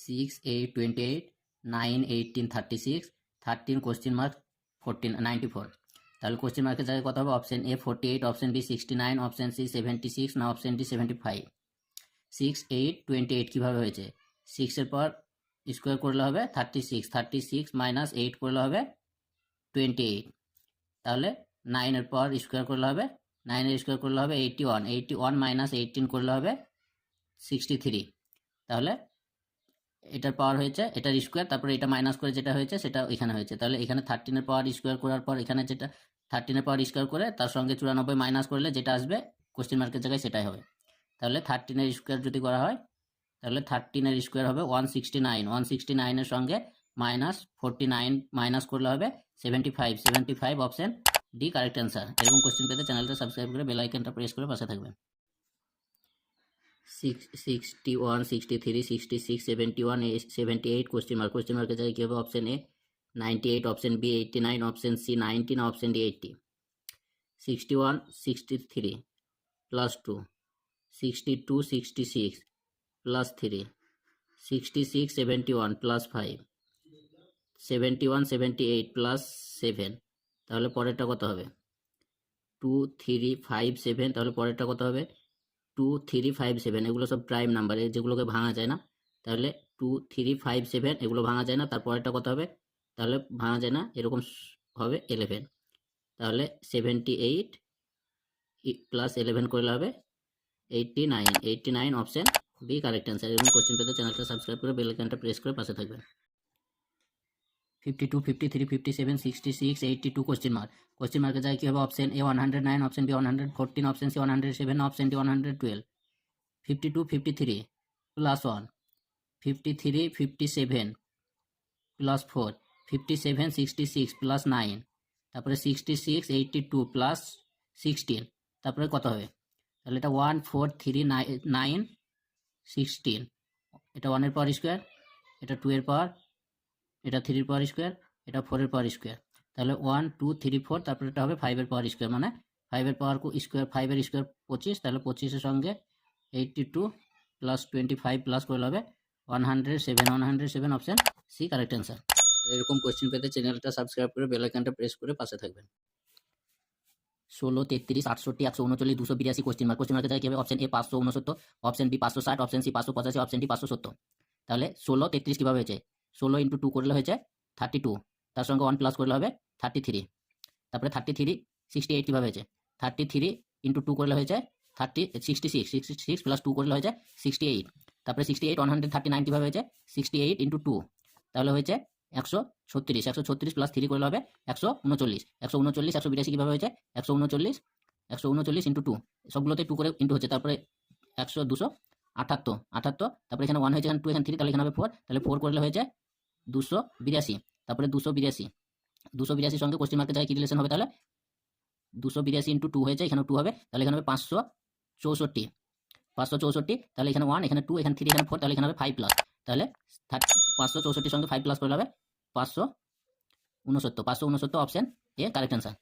6, 8, 28, 9, 18, 36, 13 question mark 14, 94। তাহলে question মার্কের জায়গায় কত হবে? Option A 48, option B 69, option C 76, না অপশন ডি 75। 6, 8, 28 কীভাবে হয়েছে? 6-এর পর স্কোয়ার করলে হবে 36, 36 মাইনাস 8 করলে হবে 28। তাহলে 9-এর পর স্কোয়ার করলে হবে 9-এর স্কোয়ার করলে হবে 81, 81 মাইনাস 18 করলে হবে 63। তাহলে এটার পাওয়ার হয়েছে এটার স্কোয়ার, তারপরে এটা মাইনাস করে যেটা হয়েছে সেটা এখানে হয়েছে। তাহলে এখানে 13-এর পাওয়ার স্কোয়ার করার পর এখানে যেটা 13-এর পাওয়ার স্কোয়ার করে তার সঙ্গে 94 মাইনাস করলে যেটা আসবে কোশ্চেন মার্কের জায়গায় সেটাই হবে। তাহলে 13-এর স্কোয়ার যদি করা হয় তাহলে 13-এর স্কোয়ার হবে 169, 169-এর সঙ্গে মাইনাস 49 মাইনাস করলে হবে 75, 75 অপশন ডি কারেক্ট অ্যান্সার। এরকম কোশ্চেন পেতে চ্যানেলটা সাবস্ক্রাইব করে বেল আইকনটা প্রেস করে পাশে থাকবেন। 61, 63, 66, 71, 78 কোশ্চেন মার্কের জায়গায় কী হবে? Option A 98, option B 89, option C 90, option D 80। 61, 63 plus 2, 62, 66 plus 3, 66, 71 plus 5, 71, 78 plus 7। তাহলে পরেরটা কত হবে? 2, 3, 5, 7। তাহলে পরেরটা কত হবে? 2, 3, 5, 7। এগুলো সব প্রাইম নাম্বার, যেগুলোকে ভাঙা যায় না। তাহলে 2, 3, 5, 7 এগুলো ভাঙা যায় না। তারপরেরটা কত হবে? তাহলে ভাঙা যায় না, এরকম হবে 11। তাহলে 78 প্লাস 11 করলে হবে 89, 89 অপশন বি কারেক্ট অ্যান্সার। এরকম কোশ্চেন পেতে চ্যানেলটা সাবস্ক্রাইব করে বেল আইকনটা প্রেস করে পাশে থাকবেন। 52, 53, 57, 66, 82 কোশ্চেন মার্কের জায়গায় কী হবে? Option A 109, option B 114, option C 107, option D 112। 52, 53 plus 1, 53, 57 plus 4, 57, 66 plus 9, তারপরে 66, 82 প্লাস 16। তারপরে কত হবে? তাহলে এটা 1, 4, 3, 9, 16। এটা 1-এর পাওয়ার স্কোয়ার, এটা 2-এর পাওয়ার, এটা 3-এর পাওয়ার স্কোয়ার, এটা 4-এর পাওয়ার স্কোয়ার। তাহলে 1, 2, 3, 4, তারপরে এটা হবে 5-এর পাওয়ার স্কোয়ার, মানে 5-এর পাওয়ার স্কোয়ার, 5-এর স্কোয়ার 25। তাহলে 25-এর সঙ্গে 82 প্লাস 25 প্লাস করলে হবে 107, 107 অপশন সি কারেক্ট অ্যান্সার। এরকম কোশ্চেন পেতে চ্যানেলটা সাবস্ক্রাইব করে বেল আইকনটা প্রেস করে পাশে থাকবেন। 16, 33, 68, 139, 282 কোশ্চেন মার্কের জায়গায় কী হবে? Option A 569, option B 560, option C 585, option D 570। তাহলে 16, 33 কীভাবে হয়েছে? 16 ইন্টু 2 করলে হয়েছে 32, তার সঙ্গে 1 প্লাস করলে হবে 33। তারপরে 33, 68 কীভাবে হয়েছে? 33 ইন্টু 2 করলে হয়েছে 66, 66 প্লাস 2 করলে হয়েছে 68। তারপরে 68, 139 কীভাবে হয়েছে? 68 ইন্টু 2, তাহলে হয়েছে 136, 136 প্লাস 3 করলে হবে 139, 139, 182 কীভাবে হয়েছে? 139, 139 ইন্টু 2, সবগুলোতে 2 করে ইন্টু হচ্ছে। তারপরে 100, 278, 78, তারপরে এখানে 1 হয়েছে, এখানে 2, এখানে 3, তাহলে এখানে হবে 4। তাহলে 4 করলে হয়েছে 282। তারপরে 282 সঙ্গে কোশ্চেন মার্কের জায়গায় কী রিলেশন হবে? তাহলে 282 ইন্টু 2 হয়েছে, এখানে 2 হবে, তাহলে এখানে হবে 564, 564। তাহলে এখানে 1, এখানে 2, এখানে 3, এখানে 4, তাহলে এখানে হবে 5 প্লাস। তাহলে 564 সঙ্গে 5 প্লাস করলে হবে 569, 569 option A correct answer.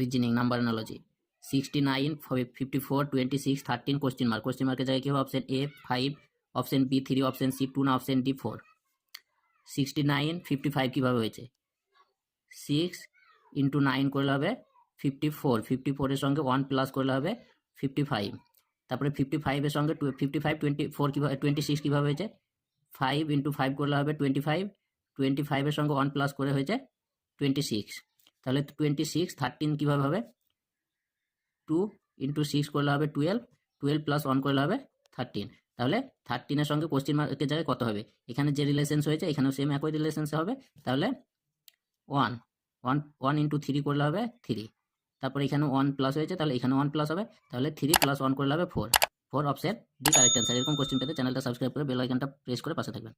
Reasoning number analogy 69, 54, 26, 13 question মার্কের জায়গায় কী হবে? Option A 5, option B 3, option C 2, না অপশন ডি 4। 69, 55 কীভাবে হয়েছে? 6 ইন্টু 9 করলে হবে 54, 54-এর সঙ্গে 1 প্লাস করলে হবে 55। তারপরে 55-এর সঙ্গে 55, 24 কীভাবে 26 কীভাবে হয়েছে? 5 ইন্টু 5 করলে হবে 25, 25-এর সঙ্গে 1 প্লাস করে হয়েছে 26। তাহলে 26, 13 কীভাবে হবে? 2 ইন্টু 6 করলে হবে 12, 12 প্লাস 1 করলে হবে 13। তাহলে 13-এর সঙ্গে কোশ্চেন মার্কের জায়গায় কত হবে? এখানে যে রিলেশনস হয়েছে এখানেও সেম একই রিলেশনস হবে। তাহলে 1 ইন্টু 3 করলে হবে 3, তারপরে এখানে 1 প্লাস হয়েছে, তাহলে এখানে 1 প্লাস হবে, তাহলে 3 প্লাস 1 করলে হবে 4, 4 অপশন ডি কারেক্ট অ্যান্সার। এরকম কোশ্চেন পেতে চ্যানেলটা সাবস্ক্রাইব করে বেল আইকনটা প্রেস করে পাশে থাকবেন।